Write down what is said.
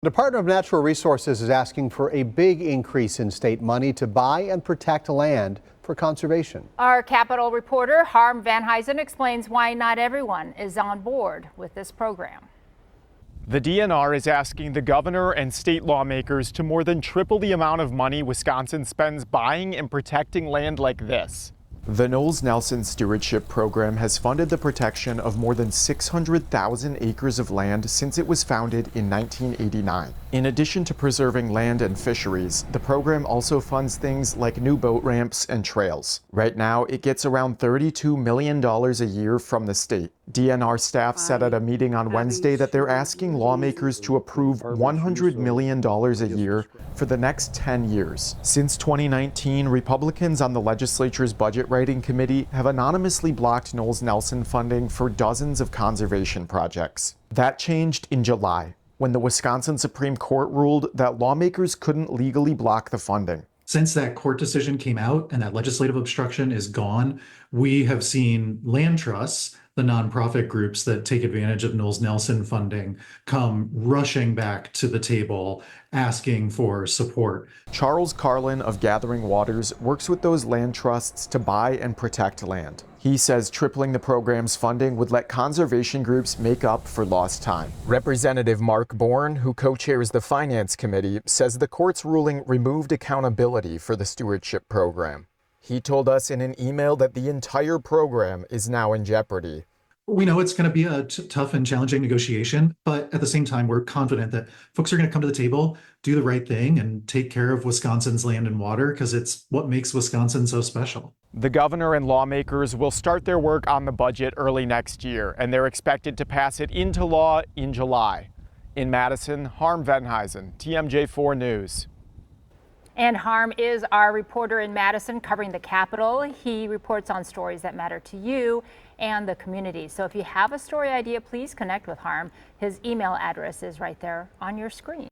The Department of Natural Resources is asking for a big increase in state money to buy and protect land for conservation. Our Capitol reporter Harm Van Huysen explains why not everyone is on board with this program. The DNR is asking the governor and state lawmakers to more than triple the amount of money Wisconsin spends buying and protecting land like this. The Knowles-Nelson Stewardship Program has funded the protection of more than 600,000 acres of land since it was founded in 1989. In addition to preserving land and fisheries, the program also funds things like new boat ramps and trails. Right now, it gets around $32 million a year from the state. DNR staff said at a meeting on Wednesday that they're asking lawmakers to approve $100 million a year for the next 10 years. Since 2019, Republicans on the legislature's budget writing committee have anonymously blocked Knowles-Nelson funding for dozens of conservation projects. That changed in July, when the Wisconsin Supreme Court ruled that lawmakers couldn't legally block the funding. Since that court decision came out and that legislative obstruction is gone, we have seen land trusts, the nonprofit groups that take advantage of Knowles-Nelson funding, come rushing back to the table asking for support. Charles Carlin of Gathering Waters works with those land trusts to buy and protect land. He says tripling the program's funding would let conservation groups make up for lost time. Representative Mark Bourne, who co-chairs the Finance Committee, says the court's ruling removed accountability for the stewardship program. He told us in an email that the entire program is now in jeopardy. We know it's going to be a tough and challenging negotiation, but at the same time, we're confident that folks are going to come to the table, do the right thing, and take care of Wisconsin's land and water, because it's what makes Wisconsin so special. The governor and lawmakers will start their work on the budget early next year, and they're expected to pass it into law in July. In Madison, Harm Van Huysen, TMJ4 News. And Harm is our reporter in Madison covering the Capitol. He reports on stories that matter to you and the community. So if you have a story idea, please connect with Harm. His email address is right there on your screen.